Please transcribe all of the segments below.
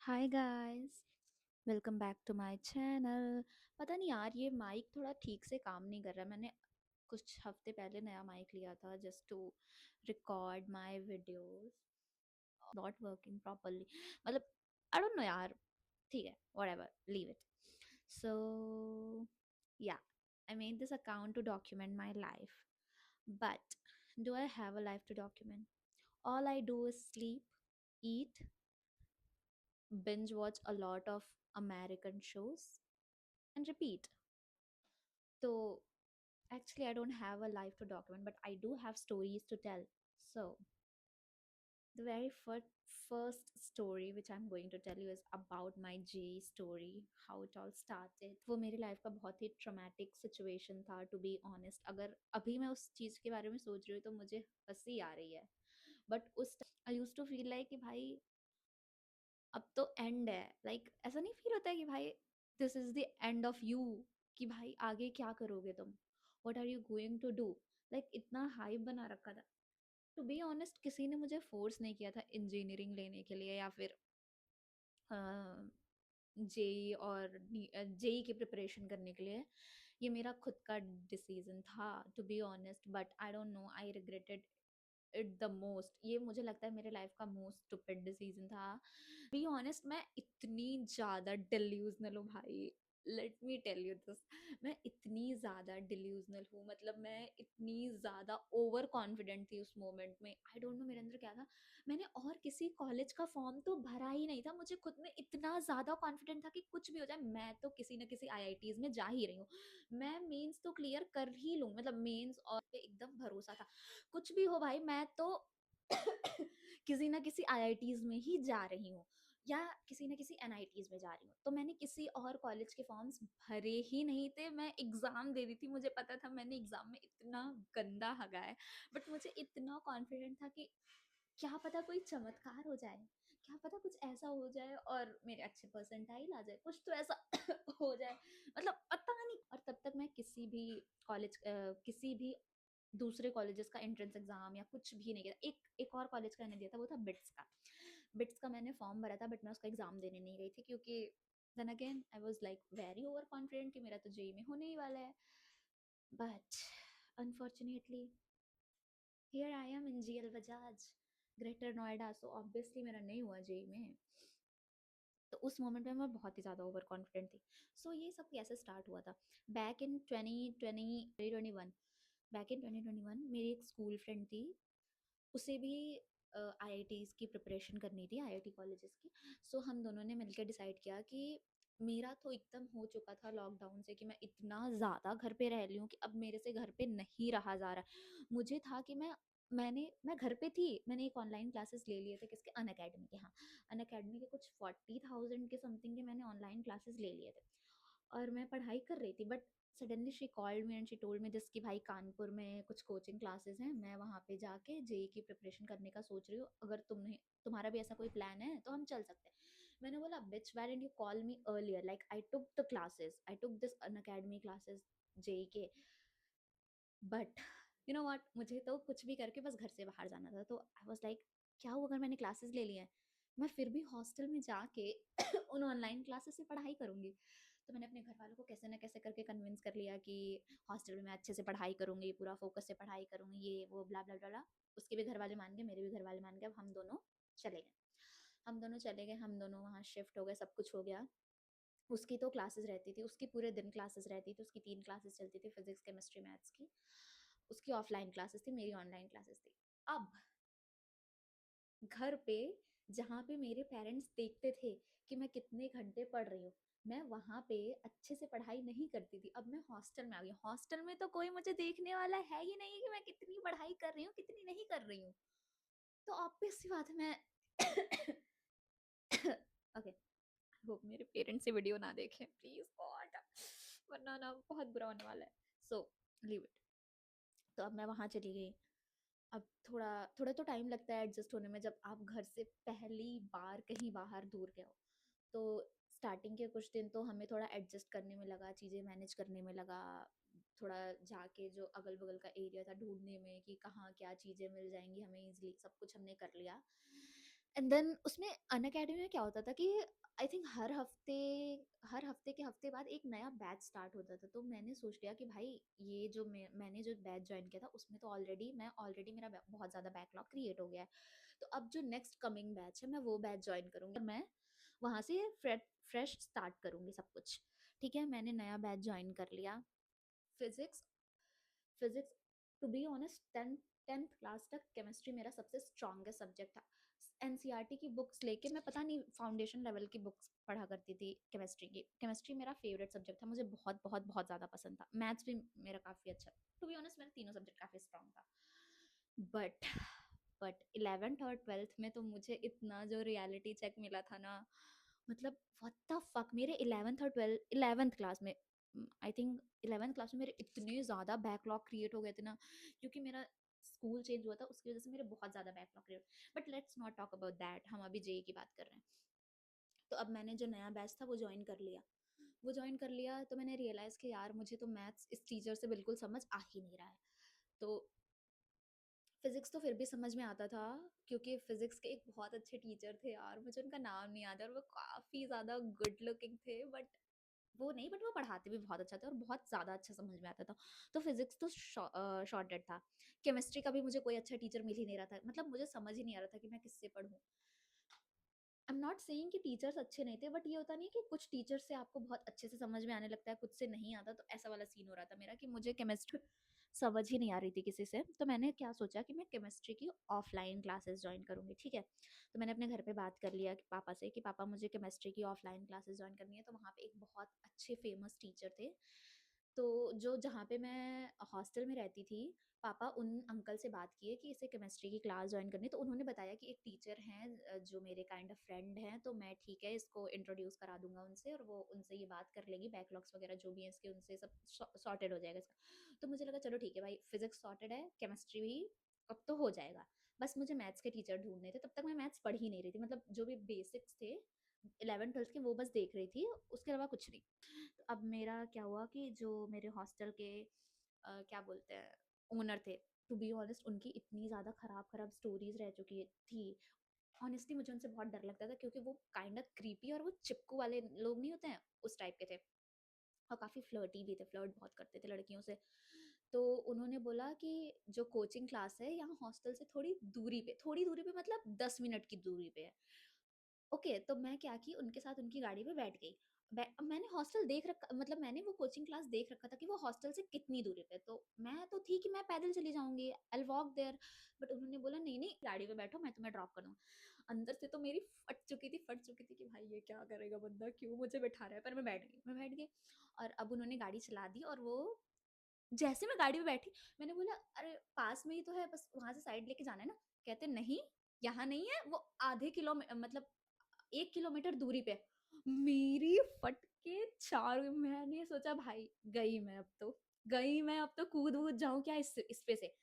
Hi guys, welcome back to my channel. पता नहीं यार, ये माइक थोड़ा ठीक से काम नहीं कर रहा। मैंने कुछ हफ्ते पहले नया माइक लिया था just to record my videos, not working properly. मतलब आई डोंट नो यार। ठीक है, whatever, leave it. So yeah, I made this account to document my life, but do I have a life to document? All I do is sleep, eat, binge watch a lot of American shows, and repeat. So, actually, I don't have a life to document, but I do have stories to tell. So, the very first story which I'm going to tell you is about my J story, how it all started. वो मेरी life का बहुत ही traumatic situation था, to be honest. अगर अभी मैं उस चीज़ के बारे में सोच रही हूँ तो मुझे हंसी आ रही है, बट उस आई यूज टू फील लाइक कि भाई अब तो एंड है। ऐसा नहीं फील होता है कि भाई this is the end of you, कि भाई आगे क्या करोगे तुम, what are you going to do. इतना हाइप बना रखा था। टू बी ऑनेस्ट, किसी ने मुझे फोर्स नहीं किया था इंजीनियरिंग लेने के लिए या फिर जेई और जेई की प्रिपरेशन करने के लिए। ये मेरा खुद का डिसीजन था, to be honest. But I don't know, I regretted it the most. ये मुझे लगता है मेरे लाइफ का मोस्ट स्टूपिड डिसीजन था। बी ऑनेस्ट, मैं इतनी ज़्यादा डिल्यूजनल हूँ भाई। Let me tell you this. मैं इतनी ज़्यादा डिल्यूजनल हूँ, मतलब मैं इतनी ज़्यादा ओवर कॉन्फिडेंट थी उस मोमेंट में। आई डोंट नो मेरे अंदर क्या था। मैंने और किसी कॉलेज का फॉर्म तो भरा ही नहीं था। मुझे खुद में इतना ज़्यादा कॉन्फिडेंट था कि कुछ भी हो जाए, मैं तो किसी न किसी आईआईटीज़ में जा ही रही हूँ। मैं मेंस तो क्लियर कर ही लूँ, मतलब मेंस और पे एकदम भरोसा था। कुछ भी हो भाई, मैं तो किसी ना किसी आईआईटीज में ही जा रही हूँ या किसी ना किसी एनआईटीज में जा रही हूँ। तो मैंने किसी और कॉलेज के फॉर्म्स भरे ही नहीं थे। मैं एग्जाम दे रही थी, मुझे पता था मैंने एग्जाम में इतना गंदा हगा है, बट मुझे इतना कॉन्फिडेंट था कि क्या पता कोई चमत्कार हो जाए, क्या पता कुछ ऐसा हो जाए और मेरे अच्छे परसेंटाइल आ जाए, कुछ तो ऐसा हो जाए। मतलब पता नहीं। और तब तक मैं किसी भी कॉलेज, किसी भी दूसरे कॉलेजेस का एंट्रेंस एग्जाम या कुछ भी नहीं किया। एक और कॉलेज का मैंने दिया था, वो था बिट्स का। बिट्स का मैंने फॉर्म भरा था, बट मैं उसका एग्जाम देने नहीं गई थी क्योंकि then again I was like very over confident कि मेरा तो जेई में होने ही वाला है। But unfortunately here I am in GL Bajaj, Greater Noida. So obviously मेरा नहीं हुआ जेई में। तो उस मोमेंट में मैं बहुत ही ज़्यादा ओवर कॉन्फिडेंट थी। सो ये सब कैसे स्टार्ट हुआ था? बैक इन 2021, बैक इन 2021 मेरी एक स्कूल फ्रेंड थी। उसे भी आईआईटीज़ की प्रिपरेशन करनी थी, आईआईटी कॉलेजेस की। सो हम दोनों ने मिलकर डिसाइड किया कि मेरा तो एकदम हो चुका था लॉकडाउन से कि मैं इतना ज़्यादा घर पे रह रही हूँ कि अब मेरे से घर पे नहीं रहा जा रहा। मुझे था कि मैं घर पे थी। मैंने एक ऑनलाइन क्लासेस ले लिए थे, किसके, अन अकेडमी के। हाँ, अन अकेडमी के कुछ 40,000 के समथिंग के मैंने ऑनलाइन क्लासेस ले लिए थे और मैं पढ़ाई कर रही थी। But suddenly she called me and she told me this कि भाई कानपुर में कुछ कोचिंग क्लासेस हैं, मैं वहाँ पे जाके जेई की प्रिपरेशन करने का सोच रही हूँ, अगर तुम्हारा भी ऐसा कोई प्लान है तो हम चल सकते हैं। मैंने बोला bitch, why didn't you call me earlier? Like I took the classes, I took this Unacademy classes JEE के। बट यू नो व्हाट, मुझे तो कुछ भी करके बस घर से बाहर जाना था। तो आई वाज लाइक, क्या हुआ अगर मैंने क्लासेस ले लिए हैं, मैं फिर भी हॉस्टल में जाके उन ऑनलाइन क्लासेस से पढ़ाई करूंगी। तो मैंने अपने घर वालों को कैसे ना कैसे करके कन्विंस कर लिया कि हॉस्टल में मैं अच्छे से पढ़ाई करूंगी, पूरा फोकस से पढ़ाई करूंगी, ये वो ब्ला ब्ला ब्ला ब्ला। उसके भी घर वाले मान गए, मेरे भी घर वाले मान गए। अब हम दोनों चले गए, हम दोनों चले गए, हम दोनों वहाँ शिफ्ट हो गए, सब कुछ हो गया। उसकी तो क्लासेस रहती थी, उसकी पूरे दिन क्लासेस रहती थी, उसकी 3 क्लासेस चलती थी, फिजिक्स केमिस्ट्री मैथ्स की। उसकी ऑफलाइन क्लासेस थी, मेरी ऑनलाइन क्लासेस थी। अब घर पे, जहाँ पे मेरे पेरेंट्स देखते थे कि मैं कितने घंटे पढ़ रही हूँ, मैं वहाँ पे अच्छे से पढ़ाई नहीं करती थी। अब मैं हॉस्टल में आ गई। हॉस्टल में तो कोई मुझे देखने वाला है ही नहीं कि मैं कितनी पढ़ाई कर रही हूँ कितनी नहीं कर रही हूँ। तो ऑब्वियस सी बात है मैं ओके, होप मेरे पेरेंट्स से वीडियो ना देखें प्लीज गॉड, वरना ना बहुत बुरा होने वाला है। So leave it. तो अब मैं वहाँ चली गई। अब थोड़ा थोड़ा तो टाइम लगता है एडजस्ट होने में, जब आप घर से पहली बार कहीं बाहर दूर गए हो। तो स्टार्टिंग के कुछ दिन तो हमें थोड़ा एडजस्ट करने में लगा, चीज़ें मैनेज करने में लगा। थोड़ा जाके जो अगल बगल का एरिया था ढूंढने में कि कहाँ क्या चीज़ें मिल जाएंगी हमें इजीली, सब कुछ हमने कर लिया। एंड देन उसमें अनअकैडमी में क्या होता था कि आई थिंक हर हफ्ते के हफ्ते बाद एक नया बैच स्टार्ट होता था। तो मैंने सोच लिया कि भाई ये जो मैंने जो बैच ज्वाइन किया था उसमें तो ऑलरेडी मेरा बहुत ज़्यादा बैकलॉग क्रिएट हो गया है। तो अब जो नेक्स्ट कमिंग बैच है मैं वो बैच ज्वाइन करूँगी और मैं वहाँ से फ्रेश स्टार्ट करूँगी सब कुछ। ठीक है, मैंने नया बैच ज्वाइन कर लिया। Physics physics to be honest 10th class तक केमिस्ट्री मेरा सबसे स्ट्रॉन्गेस्ट सब्जेक्ट था। एनसीईआरटी की बुक्स लेके मैं पता नहीं फाउंडेशन लेवल की बुक्स पढ़ा करती थी केमिस्ट्री की। केमिस्ट्री मेरा फेवरेट सब्जेक्ट था, मुझे बहुत बहुत बहुत ज़्यादा पसंद था। मैथ्स भी मेरा काफ़ी अच्छा, टू बी ऑनेस्ट मेरे तीनों सब्जेक्ट काफ़ी स्ट्रॉन्ग था। बट 11th और 12th में तो मुझे इतना जो रियलिटी चेक मिला था ना, मतलब व्हाट द फक। मेरे 11th और 12th 11th क्लास में आई थिंक 11th क्लास में मेरे इतने ज़्यादा बैकलॉग क्रिएट हो गए थे ना, क्योंकि मेरा स्कूल चेंज हुआ था उसकी वजह से मेरे बहुत ज़्यादा backlog create. But let's not talk about that, हम अभी जेई की बात कर रहे हैं। तो अब मैंने जो नया बैच था वो ज्वाइन कर लिया। तो मैंने रियलाइज़ कि यार मुझे तो मैथ्स इस टीचर से बिल्कुल समझ आ ही नहीं रहा है। तो फिजिक्स तो फिर भी समझ में आता था, क्योंकि फिजिक्स के एक बहुत अच्छे टीचर थे यार, मुझे उनका नाम नहीं याद है और वो काफ़ी ज़्यादा गुड लुकिंग थे। बट वो पढ़ाते भी बहुत अच्छा थे और बहुत ज़्यादा अच्छा समझ में आता था। तो फिजिक्स तो शॉर्टेड था। केमिस्ट्री का भी मुझे कोई अच्छा टीचर मिल ही नहीं रहा था, मतलब मुझे समझ ही नहीं आ रहा था कि मैं किससे पढ़ूँ। आई एम नॉट सेइंग कि टीचर्स अच्छे नहीं थे, बट ये होता नहीं कि कुछ टीचर से आपको बहुत अच्छे से समझ में आने लगता है, कुछ से नहीं आता। तो ऐसा वाला सीन हो रहा था मेरा कि मुझे केमिस्ट्री समझ ही नहीं आ रही थी किसी से। तो मैंने क्या सोचा कि मैं केमिस्ट्री की ऑफलाइन क्लासेस ज्वाइन करूँगी। ठीक है, तो मैंने अपने घर पे बात कर लिया कि पापा से कि पापा मुझे केमिस्ट्री की ऑफलाइन क्लासेस ज्वाइन करनी है। तो वहाँ पे एक बहुत अच्छे फेमस टीचर थे, तो जो जहाँ पे मैं हॉस्टल में रहती थी, पापा उन अंकल से बात किए कि इसे केमिस्ट्री की क्लास ज्वाइन करनी। तो उन्होंने बताया कि एक टीचर हैं जो मेरे काइंड ऑफ फ्रेंड हैं, तो मैं ठीक है इसको इंट्रोड्यूस करा दूंगा उनसे, और वो उनसे ये बात कर लेगी, बैकलॉग्स वगैरह जो भी हैं इसके उनसे सब सॉर्टेड हो जाएगा इसका। तो मुझे लगा चलो ठीक है भाई, फिजिक्स सॉर्टेड है, केमिस्ट्री भी अब तो हो जाएगा। बस मुझे मैथ्स के टीचर ढूंढने थे। तब तक मैं मैथ्स पढ़ ही नहीं रही थी, मतलब जो भी बेसिक्स थे 11th 12th के वो बस देख रही थी, उसके अलावा कुछ नहीं। तो अब मेरा क्या हुआ कि जो मेरे हॉस्टल के क्या बोलते हैं ओनर थे, टू बी ऑनेस्ट उनकी इतनी ज़्यादा ख़राब ख़राब स्टोरीज रह चुकी थी। ऑनेस्टली मुझे उनसे बहुत डर लगता था, क्योंकि वो काइंड ऑफ क्रीपी और वो चिपकू वाले लोग नहीं होते हैं, उस टाइप के थे। और काफ़ी फ्लर्टी भी थे, फ्लर्ट बहुत करते थे लड़कियों से। तो उन्होंने बोला कि जो कोचिंग क्लास है यहाँ हॉस्टल से थोड़ी दूरी पे मतलब 10 मिनट की दूरी पे है। ओके, तो मैं क्या की उनके साथ उनकी गाड़ी में बैठ गई। मैंने हॉस्टल देख रखा, मतलब मैंने वो कोचिंग क्लास देख रखा था कि वो हॉस्टल से कितनी दूरी पे है। तो मैं तो थी कि मैं पैदल चली जाऊंगी, आई वॉक देयर। बट उन्होंने बोला नहीं नहीं, गाड़ी में बैठो, मैं तुम्हें ड्रॉप कर दूंगा। अंदर से तो मेरी फट चुकी थी कि भाई ये क्या करेगा बंदा, क्यों मुझे बैठा रहा है। पर मैं बैठ गई। और अब उन्होंने गाड़ी चला दी, और वो जैसे मैं गाड़ी में बैठी, मैंने बोला अरे पास में ही तो है, बस वहां से साइड लेके जाना है ना। कहते नहीं, यहाँ नहीं है, वो आधे किलो मतलब 1 किलोमीटर दूरी पे। मेरी फट के चार, मैंने सोचा भाई गई मैं अब तो कूद वूद जाऊं क्या इस पे से।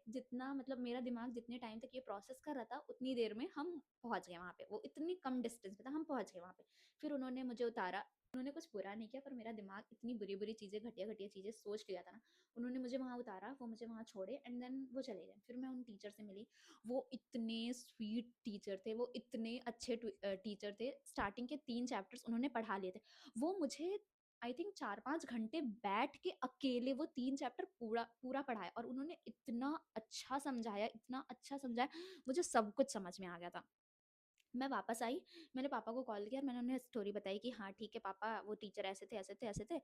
जितना मतलब मेरा दिमाग जितने टाइम तक ये प्रोसेस कर रहा था, उतनी देर में हम पहुंच गए वहां पे। वो इतनी कम डिस्टेंस पे था, हम पहुंच गए वहां पे। फिर उन्होंने मुझे उतारा। उन्होंने कुछ बुरा नहीं किया, पर मेरा दिमाग इतनी बुरी बुरी चीज़ें, घटिया घटिया चीज़ें सोच लिया था ना। उन्होंने मुझे वहाँ उतारा, वो मुझे वहाँ छोड़े, एंड देन वो चले गए। फिर मैं उन टीचर से मिली। वो इतने स्वीट टीचर थे, वो इतने अच्छे टीचर थे। स्टार्टिंग के 3 चैप्टर्स उन्होंने पढ़ा लिए थे। वो मुझे आई थिंक 4-5 घंटे बैठ के अकेले वो 3 चैप्टर पूरा पूरा पढ़ाया, और उन्होंने इतना अच्छा समझाया, मुझे सब कुछ समझ में आ गया था। मैं वापस आई, मैंने पापा को कॉल किया और मैंने उन्हें स्टोरी बताई कि हाँ ठीक है पापा, वो टीचर ऐसे थे ऐसे थे ऐसे थे।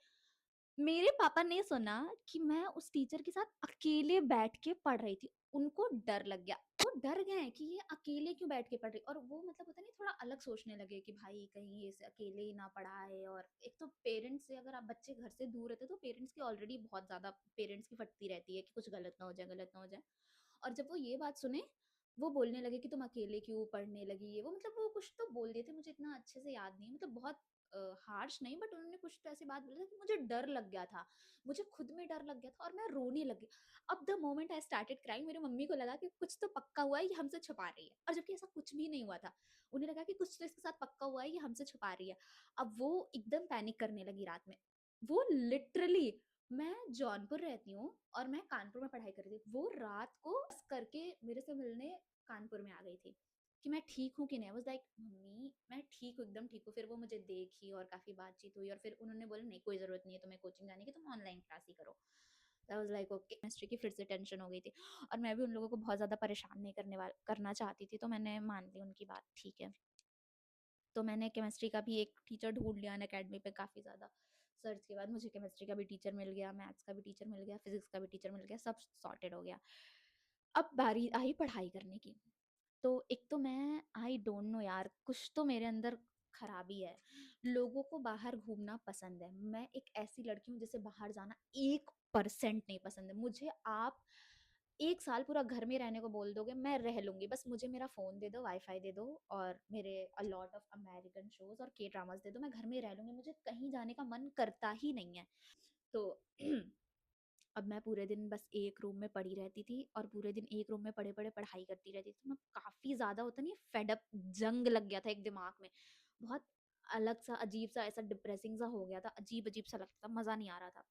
मेरे पापा ने सुना कि मैं उस टीचर के साथ अकेले बैठ के पढ़ रही थी। उनको डर लग गया, वो डर गए कि ये अकेले क्यों बैठ के पढ़ रही। और वो मतलब होता नहीं, थोड़ा अलग सोचने लगे कि भाई कहीं ये इसे अकेले ही ना पढ़ाए। और एक तो पेरेंट्स से, अगर आप बच्चे घर से दूर रहते तो पेरेंट्स की ऑलरेडी बहुत ज़्यादा पेरेंट्स की फटती रहती है कि कुछ गलत ना हो जाए। और जब वो ये बात सुने, वो बोलने लगे कि तुम अकेले क्यों पढ़ने लगी, ये वो मतलब वो कुछ तो बोल दिए थे, मुझे इतना अच्छे से याद नहीं है, मतलब बहुत हार्श नहीं, बट उन्होंने कुछ तो ऐसी बात बोली थी कि मुझे डर लग गया था। मुझे खुद में डर लग गया था और मैं रोने लगी। अब the moment I started crying, मेरी मम्मी को लगा कि कुछ तो पक्का हुआ है, ये हमसे छुपा रही है, और जबकि ऐसा कुछ भी नहीं हुआ था। उन्हें लगा कि कुछ तो इसके साथ पक्का हुआ है, ये हमसे छुपा रही है। अब वो एकदम पैनिक करने लगी रात में। वो लिटरली, मैं जौनपुर रहती हूँ और मैं कानपुर में पढ़ाई कर रही थी, वो रात को बस करके मेरे से मिलने कानपुर में आ गई थी। कि मैं ठीक हूँ कि नहीं। आई वाज़ लाइक मम्मी मैं ठीक हूँ, एकदम ठीक हूँ। फिर वो मुझे देखी और काफ़ी बातचीत हुई और फिर उन्होंने बोला नहीं कोई ज़रूरत नहीं है तुम्हें कोचिंग जाने की, तुम ऑनलाइन क्लास ही करो। आई वाज़ लाइक ओके। केमिस्ट्री की फिर से टेंशन हो गई थी और मैं भी उन लोगों को बहुत ज़्यादा परेशान नहीं करना चाहती थी, तो मैंने मान ली उनकी बात, ठीक है। तो मैंने केमिस्ट्री का भी एक टीचर ढूँढ लिया अनअकैडमी पे, काफ़ी ज़्यादा सर्च के बाद मुझे केमिस्ट्री का भी टीचर मिल गया, मैथ्स का भी टीचर मिल गया, फिज़िक्स का भी टीचर मिल गया, सब सॉर्टेड हो गया। अब बारी आई पढ़ाई करने की। तो एक तो मैं आई डोंट नो यार, कुछ तो मेरे अंदर खराबी है। लोगों को बाहर घूमना पसंद है। मैं एक ऐसी लड़की हूँ जिसे बाहर जाना 1% नहीं पसंद है। मुझे आप 1 साल पूरा घर में रहने को बोल दोगे, मैं रह लूँगी। बस मुझे मेरा फ़ोन दे दो, वाई-फाई दे दो और मेरे a lot of American shows और के ड्रामास दे दो, मैं घर में रह लूँगी। मुझे कहीं जाने का मन करता ही नहीं है। तो अब मैं पूरे दिन बस एक रूम में पड़ी रहती थी और पूरे दिन एक रूम में पड़े-पड़े पढ़ाई करती रहती थी। मैं काफ़ी ज़्यादा होता नहीं है फेड अप, जंग लग गया था एक दिमाग में। बहुत अलग-सा, अजीब-सा, ऐसा डिप्रेसिंग सा हो गया था, अजीब-अजीब सा लगता था, मज़ा नहीं आ रहा था।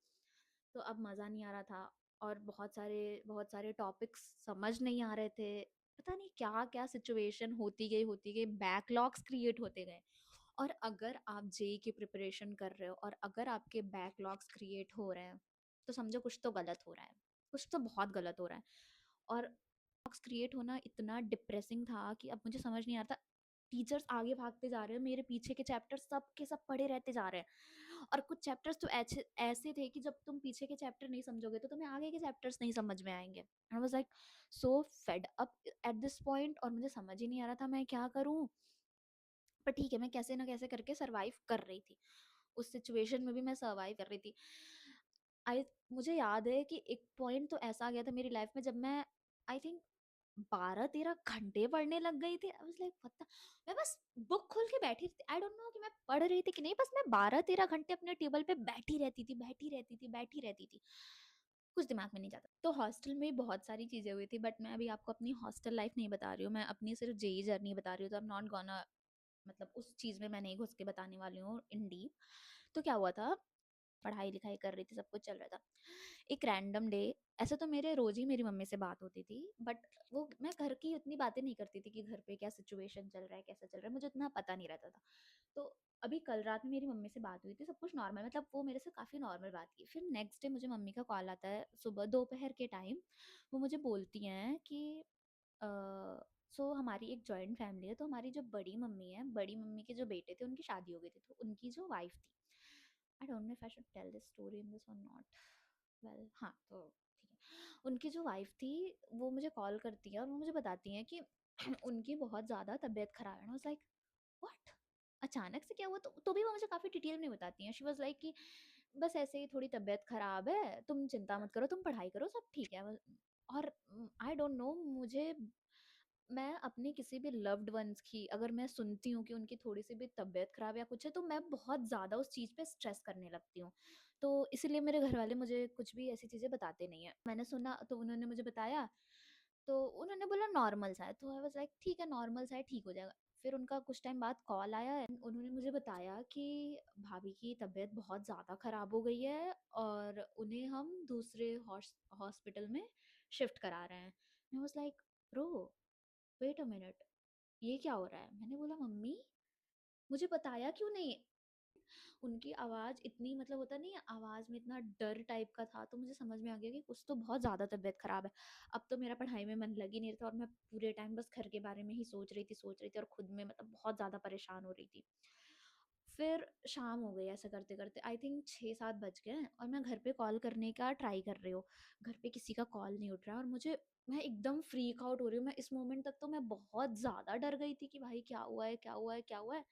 तो अब मज़ा नहीं आ रहा था और बहुत सारे टॉपिक्स समझ नहीं आ रहे थे। पता नहीं क्या-क्या सिचुएशन होती गई, बैकलॉग्स क्रिएट होते गए। और अगर आप जेईई की प्रिपरेशन कर रहे हो और अगर आपके बैकलॉग्स क्रिएट हो रहे हैं, तो समझो कुछ तो गलत हो रहा है। कुछ तो बहुत गलत हो रहा है। और बैकलॉग्स क्रिएट होना इतना डिप्रेसिंग था कि अब मुझे समझ नहीं आ रहा था। टीचर्स आगे भागते जा रहे हैं, मेरे पीछे के चैप्टर्स सब के सब पढ़े रहते जा रहे हैं। और कुछ चैप्टर्स तो ऐसे ऐसे थे कि जब तुम पीछे के चैप्टर नहीं समझोगे तो तुम्हें आगे के चैप्टर्स नहीं समझ में आएँगे। आई was like so fed up at this point और मुझे समझ ही नहीं आ रहा था मैं क्या करूँ? पर ठीक है, मैं कैसे ना कैसे करके सर्वाइव कर रही थी। उस सिचुएशन में भी मैं सर्वाइव कर रही थी। आई मुझे याद है कि एक पॉइंट तो ऐसा आ गया था मेरी लाइफ में जब मैं आई थिंक 12-13 घंटे पढ़ने लग गई थी। आई वाज़ लाइक व्हाट द मैं बस बुक खोल के बैठी थी। आई डोंट नो कि मैं पढ़ रही थी कि नहीं, बस मैं 12-13 घंटे अपने टेबल पे बैठी रहती थी, बैठी रहती थी, बैठी रहती थी। कुछ दिमाग में नहीं जाता। तो हॉस्टल में बहुत सारी चीज़ें हुई थी बट मैं अभी आपको अपनी हॉस्टल लाइफ नहीं बता रही हूँ। मैं अपनी सिर्फ़ जेईई जर्नी बता रही हूँ, तो आई एम नॉट गोना मतलब उस चीज़ में मैं नहीं घुस के बताने वाली हूँ इन डीप। तो क्या हुआ था, पढ़ाई-लिखाई कर रही थी, सब कुछ चल रहा था। एक रैंडम डे ऐसे तो मेरे रोज़ ही मेरी मम्मी से बात होती थी, बट वो मैं घर की उतनी बातें नहीं करती थी कि घर पे क्या सिचुएशन चल रहा है, कैसा चल रहा है, मुझे उतना पता नहीं रहता था। तो अभी कल रात में मेरी मम्मी से बात हुई थी, सब कुछ नॉर्मल, मतलब वो मेरे से काफ़ी नॉर्मल बात की। फिर नेक्स्ट डे मुझे मम्मी का कॉल आता है सुबह दोपहर के टाइम, वो मुझे बोलती हैं कि अ, सो हमारी एक जॉइंट फैमिली है, तो हमारी जो बड़ी मम्मी है, बड़ी मम्मी के जो बेटे थे उनकी शादी हो गई थी, तो उनकी जो वाइफ़ थी, I don't know if I should tell this story in this और नॉट। वेल हाँ, तो ठीक है। उनकी जो वाइफ़ थी, वो मुझे कॉल करती है और वो मुझे बताती हैं कि उनकी बहुत ज़्यादा तबीयत ख़राब है। And I was like what? अचानक से क्या हुआ? तो भी वो मुझे काफ़ी डिटेल में बताती हैं। शी वाज़ लाइक कि बस ऐसे ही थोड़ी तबीयत ख़राब है, तुम चिंता मत करो, तुम पढ़ाई करो, सब ठीक है। और आई डोंट नो, मुझे मैं अपने किसी भी लव्ड वन्स की अगर मैं सुनती हूँ कि उनकी थोड़ी-सी भी तबीयत ख़राब या कुछ है, तो मैं बहुत ज़्यादा उस चीज़ पे स्ट्रेस करने लगती हूँ। तो इसीलिए मेरे घरवाले मुझे कुछ भी ऐसी चीज़ें बताते नहीं हैं। मैंने सुना तो उन्होंने मुझे बताया, तो उन्होंने बोला नॉर्मल सा है, तो आई वाज़ लाइक ठीक है, नॉर्मल सा है, ठीक हो जाएगा। फिर उनका कुछ टाइम बाद कॉल आया एंड उन्होंने मुझे बताया कि भाभी की तबीयत बहुत ज़्यादा ख़राब हो गई है और उन्हें हम दूसरे हॉस्पिटल में शिफ्ट करा रहे हैं। I was like bro wait a minute, ये क्या हो रहा है? मैंने बोला मम्मी मुझे बताया क्यों नहीं? उनकी आवाज़ इतनी, मतलब होता नहीं है आवाज़ में इतना डर टाइप का था, तो मुझे समझ में आ गया कि कुछ तो बहुत ज़्यादा तबीयत ख़राब है। अब तो मेरा पढ़ाई में मन लग ही नहीं रहा था और मैं पूरे टाइम बस घर के बारे में ही सोच रही थी और खुद में मतलब बहुत ज़्यादा परेशान हो रही थी। फिर शाम हो गई ऐसा करते-करते, आई थिंक 6-7 बज गए हैं और मैं घर पे कॉल करने का ट्राई कर रही हूँ। घर पे किसी का कॉल नहीं उठ रहा है और मैं एकदम फ्रीक आउट हो रही हूँ। मैं इस मोमेंट तक तो मैं बहुत ज़्यादा डर गई थी कि भाई क्या हुआ है, क्या हुआ है, क्या हुआ है?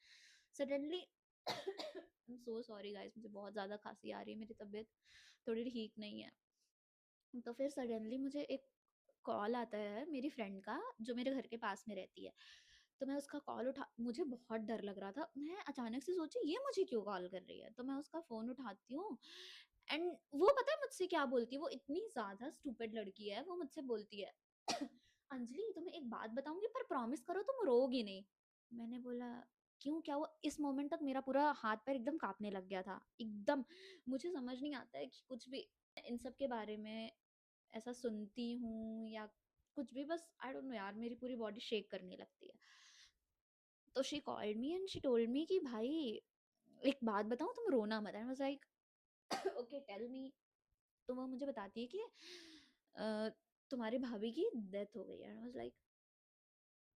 Suddenly I am so sorry guys, मुझे बहुत ज़्यादा खाँसी आ रही है, मेरी तबीयत थोड़ी ठीक नहीं है। तो फिर सडनली मुझे एक कॉल आता है मेरी फ्रेंड का जो मेरे घर के पास में रहती है। तो मैं उसका कॉल उठा मुझे बहुत डर लग रहा था। मैं अचानक से सोची ये मुझे क्यों कॉल कर रही है? तो मैं उसका फ़ोन उठाती हूँ एंड वो पता है मुझसे क्या बोलती है? वो इतनी ज़्यादा स्टूपिड लड़की है, वो मुझसे बोलती है अंजलि तुम्हें एक बात बताऊँगी पर प्रॉमिस करो तुम रोओगी नहीं। मैंने बोला क्यों, क्या हुआ? इस मोमेंट तक मेरा पूरा हाथ-पैर एकदम काँपने लग गया था। एकदम मुझे समझ नहीं आता है कि कुछ भी इन सब के बारे में ऐसा सुनती हूँ या कुछ भी, बस आई डोंट नो यार, मेरी पूरी बॉडी शेक करने लगती है। तो she called me and she told me कि भाई एक बात बताऊँ, तुम रोना मत। And I was like okay tell me. तो वो मुझे बताती है कि अ, तुम्हारे भाभी की डेथ हो गई है। And I was like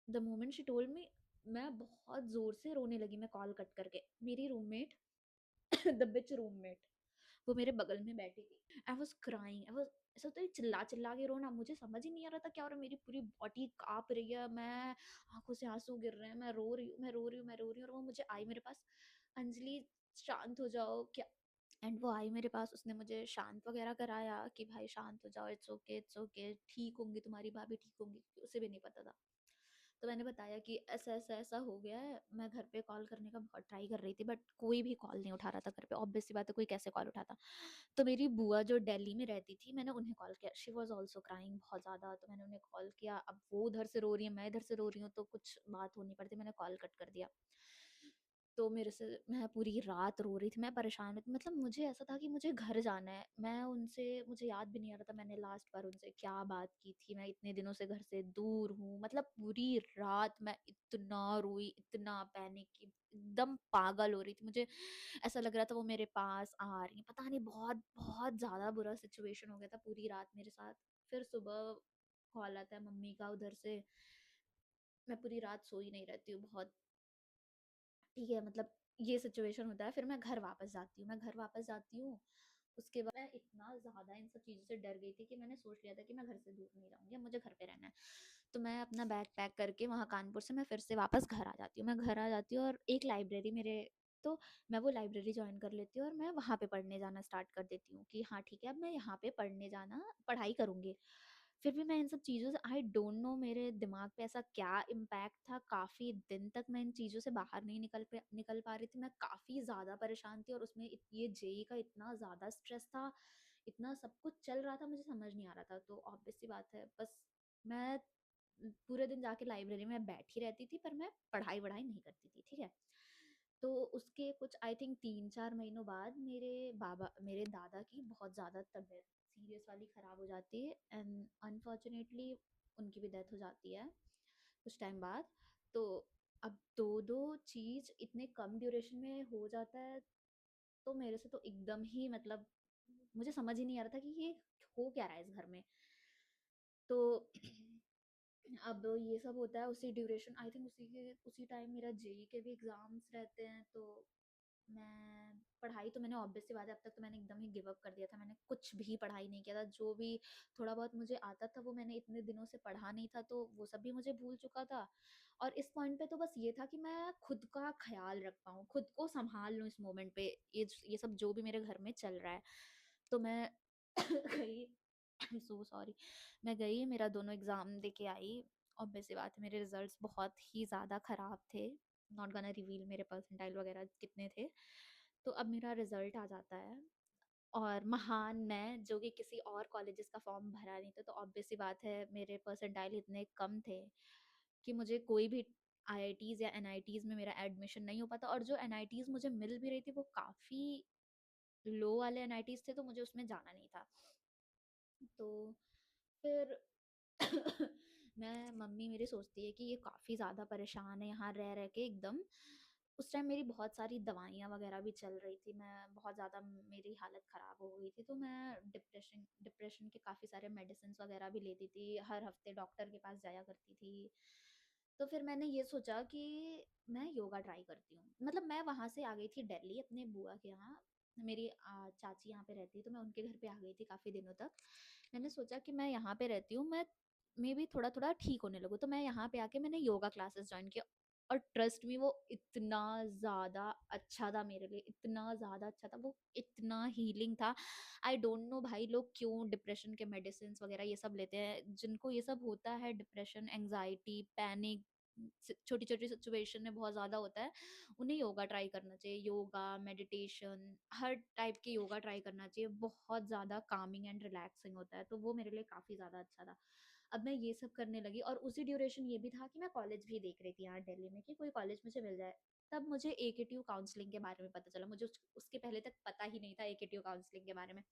the moment she told मी, मैं बहुत ज़ोर से रोने लगी। मैं कॉल कट करके, मेरी रूममेट द बिच रूममेट वो मेरे बगल में बैठी थी। I was crying, I was ऐसा होता है चिल्ला चिल्ला के रोना। मुझे समझ ही नहीं आ रहा था क्या हो रहा है। मेरी पूरी बॉडी काँप रही है, मैं आँखों से आँसू गिर रहे हैं, मैं रो रही हूँ, मैं रो रही हूँ, मैं रो रही हूँ। और वो मुझे आई मेरे पास, अंजलि शांत हो जाओ क्या। एंड वो आई मेरे पास, उसने मुझे शांत वगैरह कराया कि भाई शांत हो जाओ, इट्स ओके, ठीक होंगी तुम्हारी भाभी, ठीक होंगी, क्योंकि उसे भी नहीं पता था। तो मैंने बताया कि ऐसा हो गया है। मैं घर पे कॉल करने का बहुत ट्राई कर रही थी, बट कोई भी कॉल नहीं उठा रहा था घर पे। ऑब्वियस सी बात है, कोई कैसे कॉल उठाता। तो मेरी बुआ जो दिल्ली में रहती थी, मैंने उन्हें कॉल किया। शी वाज आल्सो क्राइंग बहुत ज़्यादा। तो मैंने उन्हें कॉल किया। अब वो उधर से रो रही है, मैं इधर से रो रही हूँ, तो कुछ बात हो नहीं पड़ती। मैंने कॉल कट कर दिया। तो मेरे से मैं पूरी रात रो रही थी, मैं परेशान थी। मतलब मुझे ऐसा था कि मुझे घर जाना है। मैं उनसे, मुझे याद भी नहीं आ रहा था मैंने लास्ट बार उनसे क्या बात की थी। मैं इतने दिनों से घर से दूर हूँ। मतलब पूरी रात मैं इतना रोई, इतना पैनिक की, एकदम पागल हो रही थी। मुझे ऐसा लग रहा था वो मेरे पास आ रही हैं। पता नहीं, बहुत बहुत ज़्यादा बुरा सिचुएशन हो गया था पूरी रात मेरे साथ। फिर सुबह कॉल आता है मम्मी का उधर से। मैं पूरी रात सोई नहीं रहती हूँ बहुत। ठीक है, मतलब ये सिचुएशन होता है। फिर मैं घर वापस जाती हूँ, मैं घर वापस जाती हूँ। उसके बाद मैं इतना ज़्यादा इन सब चीज़ों से डर गई थी कि मैंने सोच लिया था कि मैं घर से दूर नहीं रहूँगी, अब मुझे घर पे रहना है। तो मैं अपना बैग पैक करके वहाँ कानपुर से मैं फिर से वापस घर आ जाती हूँ। मैं घर आ जाती हूँ और एक लाइब्रेरी मेरे, तो मैं वो लाइब्रेरी जॉइन कर लेती हूँ और मैं वहाँ पे पढ़ने जाना स्टार्ट कर देती हूँ कि हाँ ठीक है, अब मैं यहाँ पे पढ़ने जाना, पढ़ाई करूँगी। फिर भी मैं इन सब चीज़ों से, आई डोंट नो मेरे दिमाग पे ऐसा क्या इम्पैक्ट था, काफ़ी दिन तक मैं इन चीज़ों से बाहर नहीं निकल पा रही थी। मैं काफ़ी ज़्यादा परेशान थी और उसमें ये जेई का इतना ज़्यादा स्ट्रेस था, इतना सब कुछ चल रहा था, मुझे समझ नहीं आ रहा था। तो ऑब्वियस सी बात है, बस मैं पूरे दिन जाके लाइब्रेरी में बैठी रहती थी, पर मैं पढ़ाई वढ़ाई नहीं करती थी। ठीक है। तो उसके कुछ आई थिंक 3-4 महीनों बाद मेरे दादा की बहुत ज़्यादा तबीयत सीरियस वाली ख़राब हो जाती है। एंड अनफॉर्चुनेटली उनकी भी डेथ हो जाती है कुछ टाइम बाद। तो अब दो दो चीज़ इतने कम ड्यूरेशन में हो जाता है, तो मेरे से तो एकदम ही, मतलब मुझे समझ ही नहीं आ रहा था कि ये हो क्या रहा है इस घर में। तो अब ये सब होता है उसी ड्यूरेशन, आई थिंक उसी टाइम मेरा जेई के भी एग्ज़ाम्स रहते हैं। तो मैं पढ़ाई तो मैंने, ऑब्वियस सी बात है, अब तक तो मैंने एकदम ही गिव अप कर दिया था। मैंने कुछ भी पढ़ाई नहीं किया था। जो भी थोड़ा बहुत मुझे आता था वो मैंने इतने दिनों से पढ़ा नहीं था, तो वो सब भी मुझे भूल चुका था। और इस पॉइंट पे तो बस ये था कि मैं खुद का ख़्याल रख पाऊँ, खुद को सँभाल लूँ इस मोमेंट पे, ये सब जो भी मेरे घर में चल रहा है। तो मैं गई, सो सॉरी, मैं गई, मेरा दोनों एग्ज़ाम दे के आई। ऑब्वियस सी बात है मेरे रिज़ल्ट्स बहुत ही ज़्यादा ख़राब थे। नॉट गोना रिवील मेरे परसेंटाइल वगैरह कितने थे। तो अब मेरा रिज़ल्ट आ जाता है और महान मैं, जो कि किसी और कॉलेजेस का फॉर्म भरा नहीं था, तो ऑब्वियस सी बात है मेरे परसेंटाइल इतने कम थे कि मुझे कोई भी आईआईटीज़ या एनआईटीज़ में मेरा एडमिशन नहीं हो पाता। और जो एनआईटीज़ मुझे मिल भी रही थी वो काफ़ी लो वाले एनआईटीज़ थे, तो मुझे उसमें जाना नहीं था। तो फिर मैं, मम्मी मेरी सोचती है कि ये काफ़ी ज़्यादा परेशान है यहाँ रह के एकदम। उस टाइम मेरी बहुत सारी दवाइयाँ वगैरह भी चल रही थी, मैं बहुत ज़्यादा, मेरी हालत ख़राब हो गई थी। तो मैं डिप्रेशन डिप्रेशन के काफ़ी सारे मेडिसिन्स वगैरह भी लेती थी, हर हफ्ते डॉक्टर के पास जाया करती थी। तो फिर मैंने ये सोचा कि मैं योगा ट्राई करती हूँ। मतलब मैं वहाँ से आ गई थी दिल्ली अपने बुआ के यहाँ। मेरी चाची यहाँ पे रहती है, तो मैं उनके घर पे आ गई थी काफ़ी दिनों तक। मैंने सोचा कि मैं यहाँ पे रहती हूँ, मैं मे बी थोड़ा-थोड़ा ठीक होने लगूँ। तो मैं यहाँ पे आके मैंने योगा क्लासेस जॉइन किया और ट्रस्ट मी वो इतना ज़्यादा अच्छा था मेरे लिए, इतना ज़्यादा अच्छा था, वो इतना हीलिंग था। आई डोंट नो भाई लोग क्यों डिप्रेशन के मेडिसिन्स वगैरह ये सब लेते हैं। जिनको ये सब होता है, डिप्रेशन, एंग्ज़ायटी, पैनिक, छोटी-छोटी सिचुएशन में बहुत ज़्यादा होता है, उन्हें योगा ट्राई करना चाहिए। योगा, मेडिटेशन, हर टाइप की योगा ट्राई करना चाहिए। बहुत ज़्यादा कामिंग एंड रिलैक्सिंग होता है, तो वो मेरे लिए काफ़ी ज़्यादा अच्छा था। अब मैं ये सब करने लगी और उसी ड्यूरेशन ये भी था कि मैं कॉलेज भी देख रही थी यहाँ दिल्ली में कि कोई कॉलेज मुझे मिल जाए। तब मुझे एकेटीयू काउंसलिंग के बारे में पता चला। मुझे उसके पहले तक पता ही नहीं था एकेटीयू काउंसलिंग के बारे में।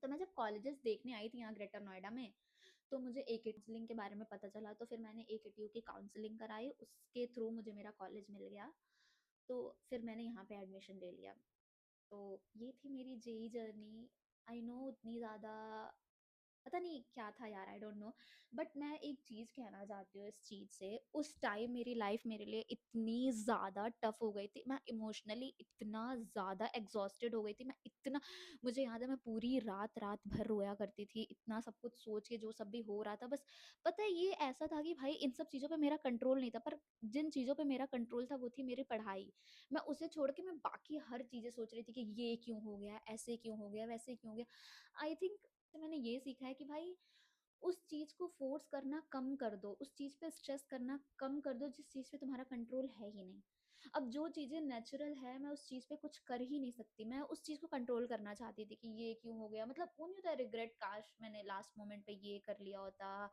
तो मैं जब कॉलेजेस देखने आई थी यहाँ ग्रेटर नोएडा में, तो मुझे एके काउंसलिंग के बारे में पता चला, तो फिर मैंने एकेटीयू की काउंसलिंग कराई, उसके थ्रू मुझे मेरा कॉलेज मिल गया। तो फिर मैंने यहाँ पे एडमिशन ले लिया। तो ये थी मेरी जेई जर्नी। आई नो उतनी ज़्यादा पता नहीं क्या था यार, आई डोंट नो। बट मैं एक चीज़ कहना चाहती हूँ इस चीज़ से, उस टाइम मेरी लाइफ मेरे लिए इतनी ज़्यादा टफ हो गई थी, मैं इमोशनली इतना ज़्यादा एग्जॉस्टेड हो गई थी, मैं इतना, मुझे याद है मैं पूरी रात रात भर रोया करती थी, इतना सब कुछ सोच के जो सब भी हो रहा था। बस पता है ये ऐसा था कि भाई इन सब चीज़ों पे मेरा कंट्रोल नहीं था, पर जिन चीज़ों पे मेरा कंट्रोल था वो थी मेरी पढ़ाई। मैं उसे छोड़ के मैं बाकी हर चीज़ें सोच रही थी कि ये क्यों हो गया, ऐसे क्यों हो गया, वैसे क्यों हो गया। आई थिंक तो मैंने ये सीखा है कि भाई उस चीज़ को फ़ोर्स करना कम कर दो, उस चीज़ पे स्ट्रेस करना कम कर दो जिस चीज़ पे तुम्हारा कंट्रोल है ही नहीं। अब जो चीज़ें नेचुरल है मैं उस चीज़ पे कुछ कर ही नहीं सकती, मैं उस चीज़ को कंट्रोल करना चाहती थी कि ये क्यों हो गया, मतलब वो नहीं होता रिग्रेट, काश मैंने लास्ट मोमेंट पे ये कर लिया होता,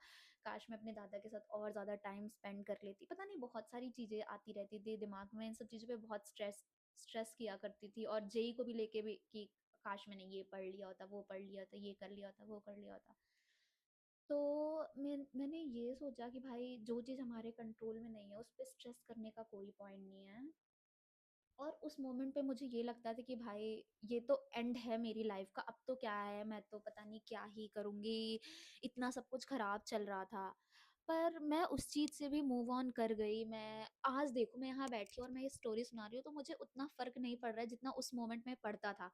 काश मैं अपने दादा के साथ और ज़्यादा टाइम स्पेंड कर लेती, पता नहीं बहुत सारी चीज़ें आती रहती थी दिमाग में, इन सब चीज़ों पे बहुत स्ट्रेस स्ट्रेस किया करती थी, और जेई को भी लेके भी कि काश मैंने ये पढ़ लिया होता, वो पढ़ लिया होता, ये कर लिया होता, वो कर लिया होता। तो मैंने ये सोचा कि भाई जो चीज़ हमारे कंट्रोल में नहीं है उस पे स्ट्रेस करने का कोई पॉइंट नहीं है। और उस मोमेंट पे मुझे ये लगता था कि भाई ये तो एंड है मेरी लाइफ का, अब तो क्या है, मैं तो पता नहीं क्या ही करूँगी, इतना सब कुछ खराब चल रहा था। पर मैं उस चीज़ से भी मूव ऑन कर गई। मैं आज देखो मैं यहाँ बैठी हूँ और मैं ये स्टोरी सुना रही हूँ, तो मुझे उतना फ़र्क नहीं पड़ रहा है जितना उस मोमेंट में पड़ता था।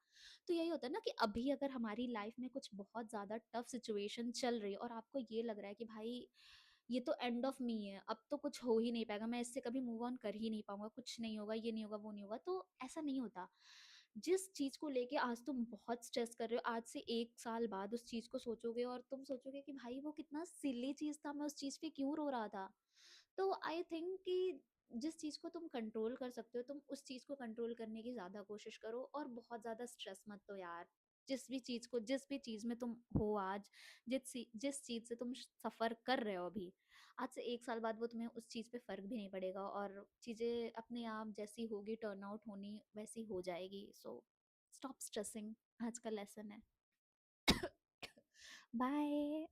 तो यही होता है ना कि अभी अगर हमारी लाइफ में कुछ बहुत ज़्यादा टफ सिचुएशन चल रही है और आपको ये लग रहा है कि भाई ये तो एंड ऑफ मी है, अब तो कुछ हो ही नहीं पाएगा, मैं इससे कभी मूव ऑन कर ही नहीं पाऊँगा, कुछ नहीं होगा, ये नहीं होगा, वो नहीं होगा, तो ऐसा नहीं होता। जिस चीज़ को लेके आज तुम बहुत स्ट्रेस कर रहे हो, आज से 1 साल बाद उस चीज़ को सोचोगे और तुम सोचोगे कि भाई वो कितना सिली चीज़ था, मैं उस चीज़ पे क्यों रो रहा था। तो आई थिंक कि जिस चीज़ को तुम कंट्रोल कर सकते हो, तुम उस चीज़ को कंट्रोल करने की ज़्यादा कोशिश करो और बहुत ज़्यादा स्ट्रेस मत लो यार। जिस भी चीज़ में तुम हो आज, जिस चीज़ से तुम सफ़र कर रहे हो अभी, आज से 1 साल बाद वो तुम्हें उस चीज़ पे फ़र्क भी नहीं पड़ेगा और चीज़ें अपने आप जैसी होगी टर्न आउट होनी वैसी हो जाएगी। सो स्टॉप स्ट्रेसिंग, आज का लेसन है। बाय।